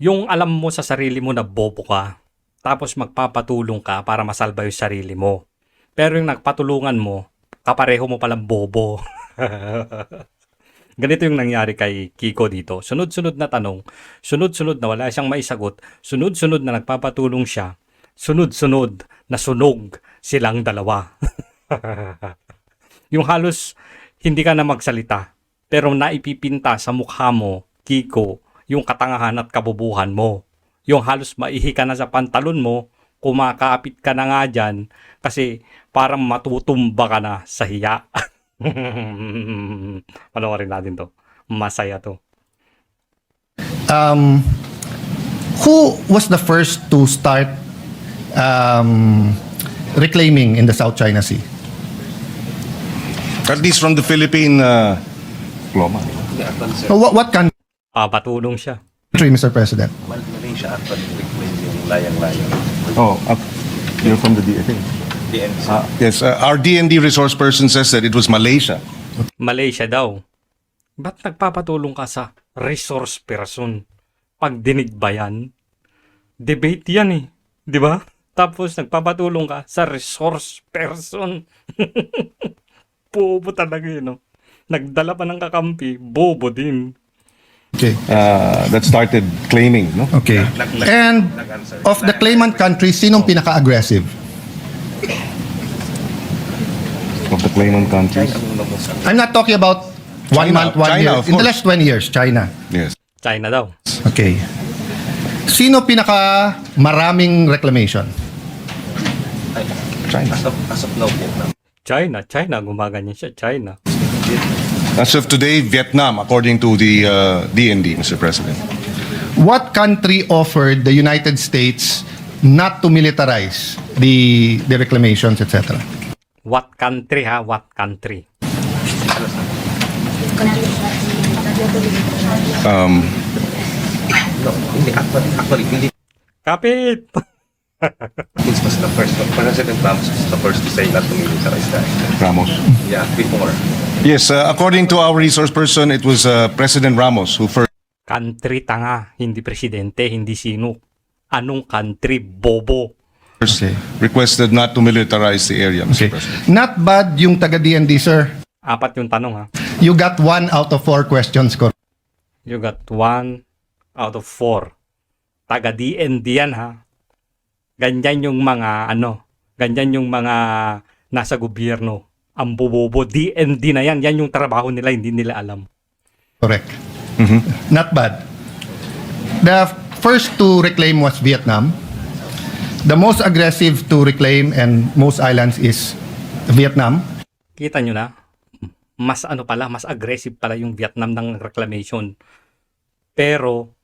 Yung alam mo sa sarili mo na bobo ka, tapos magpapatulong ka para masalba yung sarili mo. Pero yung nagpatulungan mo, kapareho mo palang bobo. Ganito yung nangyari kay Kiko dito. Sunod-sunod na tanong, sunod-sunod na wala siyang maisagot, sunod-sunod na nagpapatulong siya, sunod-sunod na sunog silang dalawa. Yung halos hindi ka na magsalita, pero naipipinta sa mukha mo, Kiko, yung katangahan at kabubuhan mo. Yung halos maihi ka na sa pantalon mo, kumakapit ka na nga dyan, kasi parang matutumba ka na sa hiya. Panoorin natin to. Masaya to. Who was the first to start reclaiming in the South China Sea? At least from the Philippine diploma. What country, Papatulong siya. Mr. President? Malaysia actually reclaim yung layang-layang Oh, you're from the DND. DNC. Yes, our DND resource person says that it was Malaysia. Malaysia daw. Ba't nagpapatulong ka sa resource person? Pag dinig ba yan? Debate yan eh. Di ba? Tapos nagpapatulong ka sa resource person. Bobo talaga yun, no? Nagdala pa ng kakampi, bobo din. Okay. That started claiming, no? Okay. And of the claimant countries, sinong pinaka-aggressive? Of the claimant countries. I'm not talking about 1 China, month, 1 China, year. of In the course. last 20 years, China. Yes. China daw. Okay. Sino pinaka maraming reclamation? China. As of now, Vietnam. China, gumaganyan siya, China. As of today, Vietnam, according to the DND, Mr. President. What country offered the United States not to militarize the reclamations, etc.? What country ha? What country? No, hindi. Actually, hindi. Kapit! This was the first one. President Ramos was the first to say not to militarize that. Ramos. Yeah, before. Yes, according to our resource person, it was President Ramos who first Country tanga, hindi presidente, hindi sino. Anong country, bobo? Okay. requested not to militarize the area, Mr. Okay. President. Not bad yung taga-DND, sir. 4 yung tanong ha. You got 1 out of 4 questions correct. You got 1 out of 4. Taga DND yan ha. Ganyan yung mga ganyan yung mga nasa gobyerno. Ang bobobo, DND na yan. Yan yung trabaho nila, hindi nila alam. Correct. Not bad. The first to reclaim was Vietnam. The most aggressive to reclaim and most islands is Vietnam. Kita nyo na? Mas mas aggressive pala yung Vietnam ng reclamation. Pero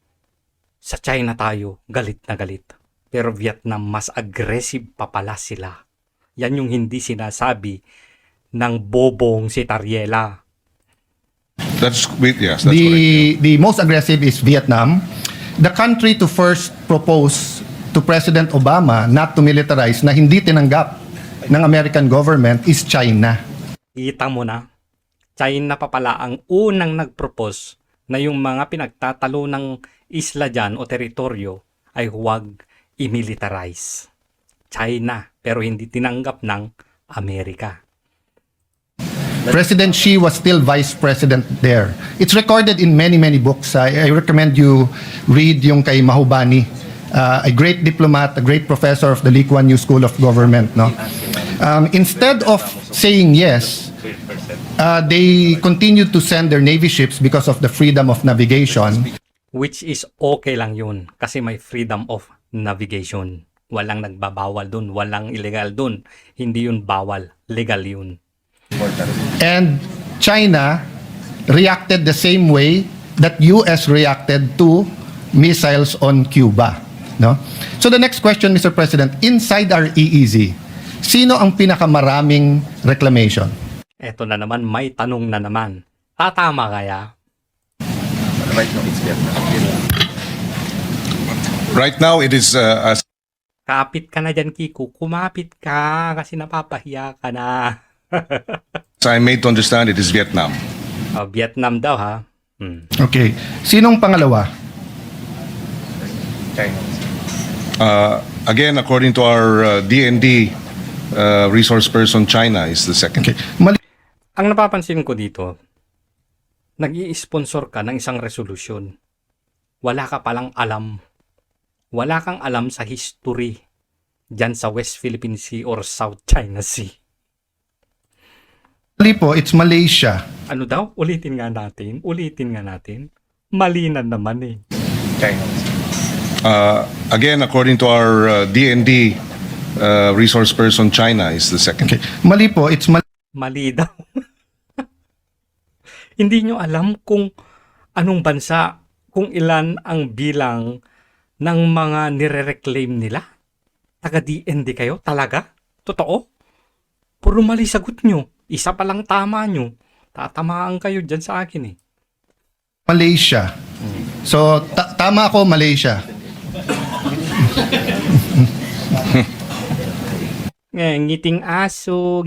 sa China tayo, galit na galit. Pero Vietnam, mas aggressive pa pala sila. Yan yung hindi sinasabi ng bobong si Tariela. Yes, that's correct. The most aggressive is Vietnam. The country to first propose to President Obama not to militarize na hindi tinanggap ng American government is China. Kita mo na, China pa pala ang unang nag-propose na yung mga pinagtatalo ng isla dyan o teritoryo ay huwag i-militarize. China, pero hindi tinanggap ng Amerika. President Xi was still vice president there. It's recorded in many, many books. I recommend you read yung kay Mahubani, a great diplomat, a great professor of the Lee Kuan Yew School of Government. No? Instead of saying yes, they continued to send their navy ships because of the freedom of navigation. Which is okay lang yun kasi may freedom of navigation. Walang nagbabawal dun, walang illegal dun. Hindi yun bawal, legal yun. And China reacted the same way that US reacted to missiles on Cuba. No? So the next question, Mr. President, inside our EEZ, sino ang pinakamaraming reclamation? Eto na naman, may tanong na naman. Tatama kaya? Right now, it's Vietnam. Right now, it is Kapit ka na dyan, Kiko. Kumapit ka kasi napapahiya ka na. as I'm made to understand, it is Vietnam. Vietnam daw ha. Okay. Sinong pangalawa? China. Again, according to our DND resource person, China is the second. Okay. Mali Ang napapansin ko dito, nag-i-sponsor ka ng isang resolusyon. Wala ka palang alam. Wala kang alam sa history dyan sa West Philippine Sea or South China Sea. po, it's Malaysia. Ano daw? Ulitin nga natin. Mali na naman eh. China. Again, according to our DND resource person, China is the second. Okay. Mali po, it's Mali daw. Hindi nyo alam kung anong bansa, kung ilan ang bilang ng mga nire-reclaim nila. Taga-DND kayo? Talaga? Totoo? Puro mali sagot nyo. Isa pa lang tama nyo. Tatamaan kayo dyan sa akin eh. Malaysia. So, tama ako, Malaysia. Ngiting aso,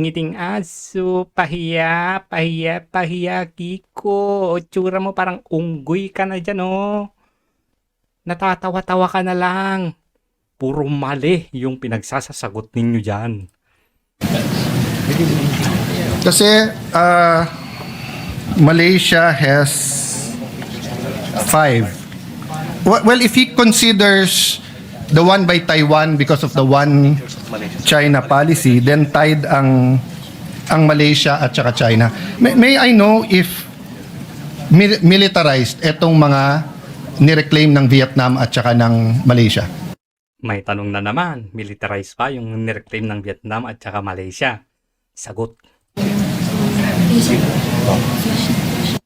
pahiya, Kiko. Tsura mo parang unggoy ka na dyan, oh. Natatawa-tawa ka na lang. Puro mali yung pinagsasasagot ninyo dyan. Kasi, Malaysia has 5. Well, if he considers the one by Taiwan because of the one China policy, then tied ang Malaysia at saka China. May I know if militarized etong mga nireclaim ng Vietnam at saka ng Malaysia? May tanong na naman, militarized pa yung nireclaim ng Vietnam at saka Malaysia. Sagot.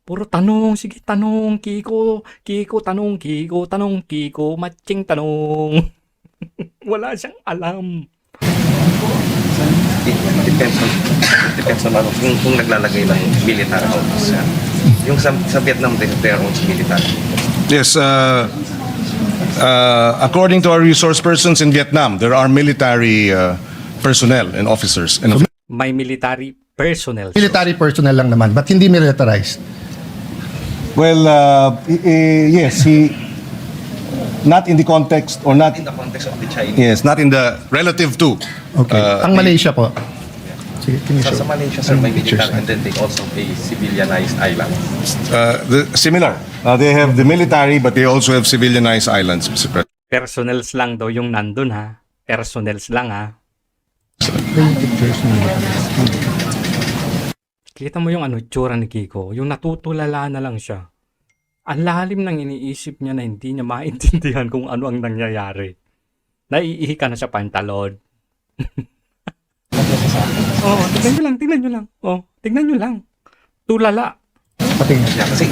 Puro tanong, sige tanong, Kiko, tanong, Kiko, matching tanong. Wala siyang alam. Depends on ano, kung naglalagay ng military office. Yung sa Vietnam din, pero sa military. Yes, according to our resource persons in Vietnam, there are military personnel and officers. And May military personnel. Military personnel lang naman, but hindi militarized. well, yes, not in the context or not. In the context of the Chinese. Yes, not in the relative to. Okay. Ang Malaysia po. Sige, can you show? Sa Malaysia, sir, may Pictures military and then they also a civilianized island. Similar. They have the military, but they also have civilianized islands, Mr. President. Personnels lang daw yung nandun ha. Personnels lang ha. Kita mo yung itsura ni Kiko, yung natutulala na lang siya. Ang lalim ng iniisip niya na hindi niya maintindihan kung ano ang nangyayari. Naiihi ka na sa pantalon. Tignan nyo lang. Tignan nyo lang. Tulala. Yeah, kasi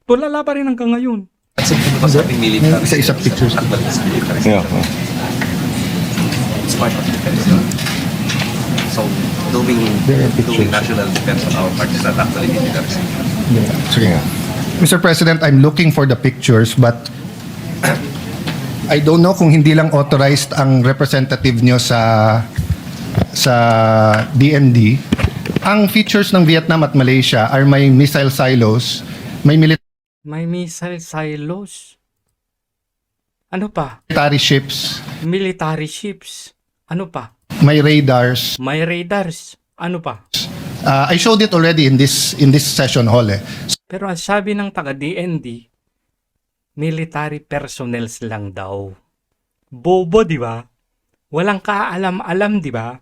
Tulala pa rin hanggang ngayon. kasi kung ba sabi military. Isa-isa pictures. Actually, it's military. Yeah. It's part of defense. So, doing national defense on our part is not actually military. Sige nga. Mr. President, I'm looking for the pictures, but I don't know kung hindi lang authorized ang representative nyo sa DND. Ang features ng Vietnam at Malaysia are may missile silos, may May missile silos. Ano pa? military ships, Military ships. Ano pa? may radars. May radars. Ano pa? I showed it already in this session hall. Pero ang sabi ng taga-DND, military personnels lang daw. Bobo, di ba? Walang kaalam-alam, di ba?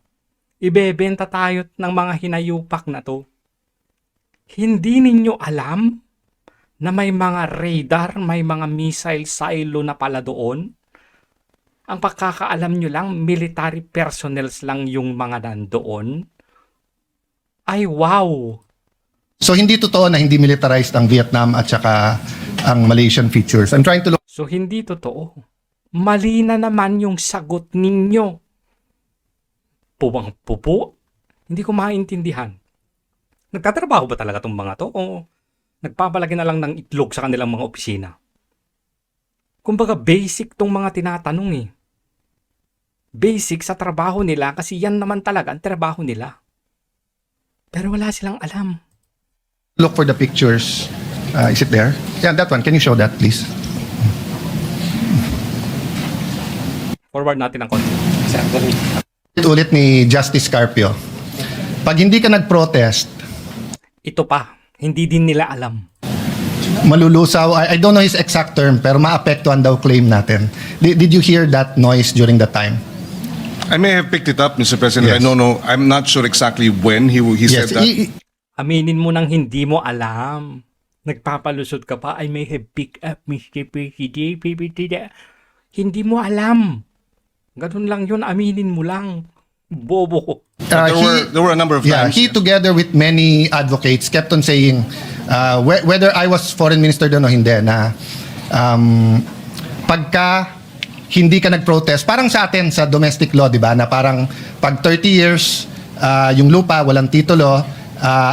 Ibebenta tayo ng mga hinayupak na to. Hindi ninyo alam na may mga radar, may mga missile silo na pala doon? Ang pagkakaalam nyo lang, military personnels lang yung mga nandoon? Ay, wow! So hindi totoo na hindi militarized ang Vietnam at saka ang Malaysian features. I'm trying to look. So, hindi totoo. Mali na naman yung sagot ninyo. Puwang pupo? Hindi ko maintindihan. Nagtatrabaho ba talaga tong mga to? O nagpapalagay na lang ng itlog sa kanilang mga opisina? Kumbaga, basic tong mga tinatanong eh. Basic sa trabaho nila kasi yan naman talaga ang trabaho nila. Pero wala silang alam. Look for the pictures. Is it there? Yeah, that one. Can you show that, please? Forward natin ang konti. Ulit ni Justice Carpio. Pag hindi ka nag-protest, Ito pa, hindi din nila alam. malulusaw, I don't know his exact term, pero maapektuhan daw claim natin. Did you hear that noise during that time? I may have picked it up, Mr. President. Yes. I don't know. I'm not sure exactly when he Yes. said that. Aminin mo nang hindi mo alam. Nagpapalusot ka pa, I may have picked up, Mr. President. Hindi mo alam. Ganun lang yun, aminin mo lang. Bobo. There were a number of Yeah, times. he yes. together with many advocates kept on saying, whether I was foreign minister doon o hindi, na pagka hindi ka nag-protest, parang sa atin sa domestic law, di ba, na parang pag 30 years, yung lupa, walang titulo,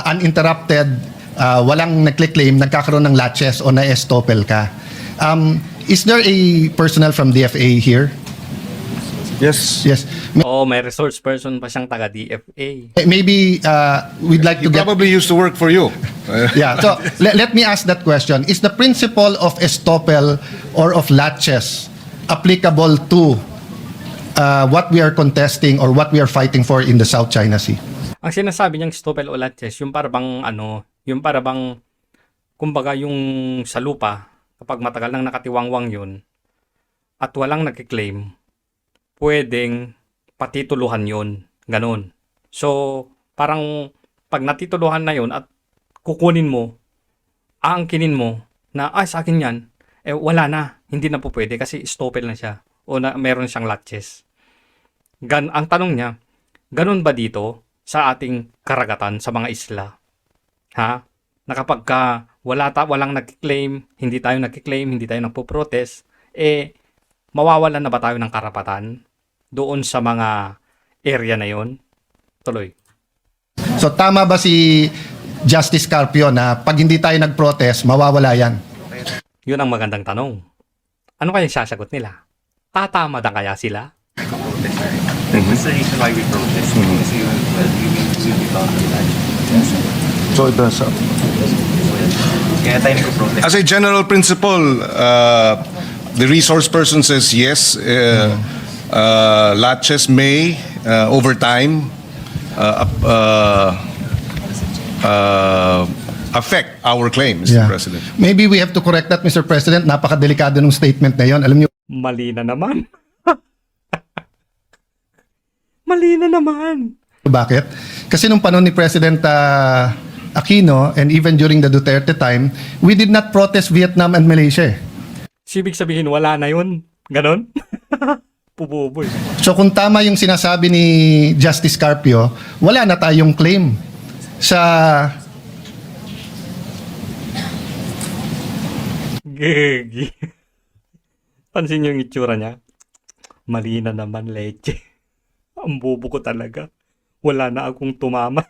uninterrupted, walang nagclaim, nagkakaroon ng latches o na-estopel ka. Is there a personnel from DFA here? Yes. Yes. Oh, may resource person pa siyang taga-DFA. Maybe we'd like He to get... probably used to work for you. Yeah, so let me ask that question. Is the principle of estoppel or of latches applicable to what we are contesting or what we are fighting for in the South China Sea? Ang sinasabi niyang stopel o latches, yung para bang kumbaga yung sa lupa, kapag matagal nang nakatiwangwang yun, at walang nagkiklaim, pwedeng patituluhan yun. Ganon. So, parang pag natituluhan na yun at kukunin mo, aangkinin mo na, sa akin yan, wala na. Hindi na po pwede kasi stopel na siya. O na, meron siyang latches. Ang tanong niya, ganon ba dito sa ating karagatan, sa mga isla? Ha? Na kapag walang nagkiklaim, hindi tayo nagpo-protest, mawawalan na ba tayo ng karapatan doon sa mga area na yon? Tuloy. So tama ba si Justice Carpio na pag hindi tayo nag-protest, mawawala yan? Yun ang magandang tanong. Ano kaya sasagot nila? Tatama na kaya sila? That's the reason why we protest. Kasi we will be bound to that. So it does. Kaya tayo nag-protest. As a general principle, the resource person says yes. Latches may, over time, affect our claim, Mr. President. Maybe we have to correct that, Mr. President. Napakadelikado ng statement na yon. Alam niyo, Mali na naman. Mali na naman. bakit? Kasi nung panahon ni President Aquino and even during the Duterte time, we did not protest Vietnam and Malaysia. Ibig sabihin, wala na yun. Ganon? Pububoy. So kung tama yung sinasabi ni Justice Carpio, wala na tayong claim sa... Gagi. Pansin niyo yung itsura niya? Mali na naman, leche. Ang bobo ko talaga. Wala na akong tumama.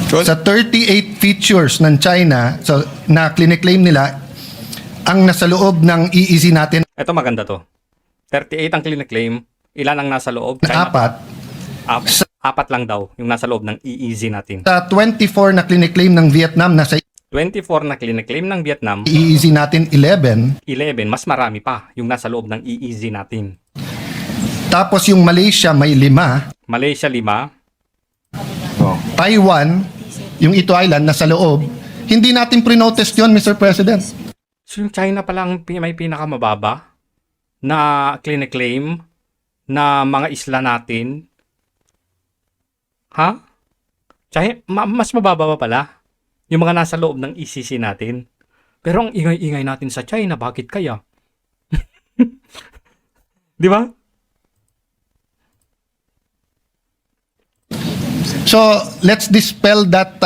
Sa 38 features ng China, so na claim nila, ang nasa loob ng EEZ natin Ito maganda to. 38 ang claim. Ilan ang nasa loob? na apat, Apat lang daw yung nasa loob ng EEZ natin. sa 24 na claim ng Vietnam, nasa 24 na claim ng Vietnam, EEZ natin 11, 11, mas marami pa yung nasa loob ng EEZ natin. tapos yung Malaysia may 5, Malaysia 5, Taiwan, yung Ito Island nasa loob, hindi natin pre-notice yun, Mr. President. So yung China pa lang may pinakamababa na claim na mga isla natin. Ha? China, mas mababa pa pala yung mga nasa loob ng ECC natin. Pero ang ingay-ingay natin sa China, bakit kaya? Di ba? So, let's dispel that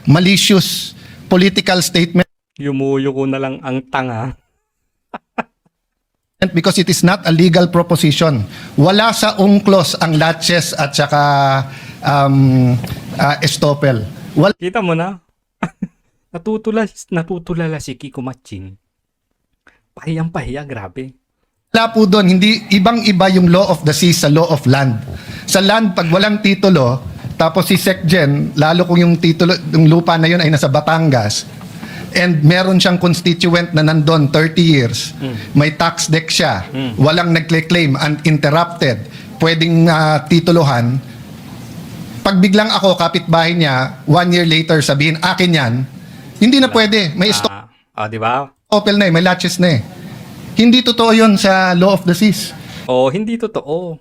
malicious political statement Yumuyo ko na lang ang tanga. because it is not a legal proposition. Wala sa UNCLOS ang latches at saka estoppel. Wala Kita mo na? Natutulala si Kiko Matching. Pahiyang-pahiya, grabe. po doon, hindi ibang-iba yung law of the sea sa law of land. Sa land, pag walang titulo, tapos si SecGen, lalo kung yung titulo, yung lupa na yun ay nasa Batangas, and meron siyang constituent na nandun 30 years, may tax deck siya, walang nagkle-claim, uninterrupted, pwedeng tituluhan, pag biglang ako, kapitbahay niya, 1 year later sabihin, akin yan, hindi na pwede. May Di ba? Opel na may latches na Hindi totoo yon sa law of the seas. Hindi totoo.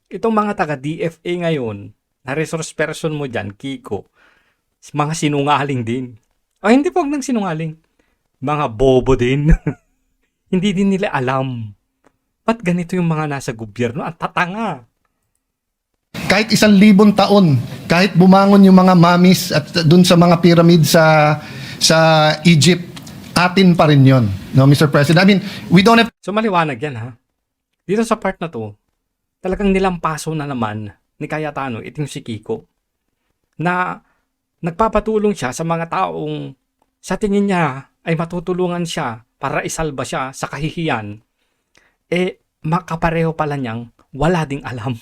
Itong mga taga-DFA ngayon, na resource person mo dyan, Kiko, mga sinungaling din. Hindi po nang sinungaling. Mga bobo din. Hindi din nila alam. Ba't ganito yung mga nasa gobyerno? Ang tatanga. Kahit 1,000 taon, kahit bumangon yung mga mummies at dun sa mga pyramid sa Egypt, atin pa rin yon, no, Mr. President. I mean, we don't have So maliwanag yan, ha? Dito sa part na to, talagang nilampaso na naman ni Cayetano, itong si Kiko, na nagpapatulong siya sa mga taong sa tingin niya ay matutulungan siya para isalba siya sa kahihiyan, makapareho pala niyang wala ding alam.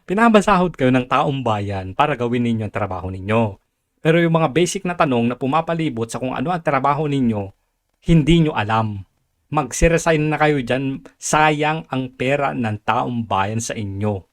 Pinabasahod kayo ng taong bayan para gawin ninyo ang trabaho ninyo. Pero yung mga basic na tanong na pumapalibot sa kung ano ang trabaho ninyo, hindi nyo alam. Mag-resign na kayo dyan, sayang ang pera ng taong bayan sa inyo.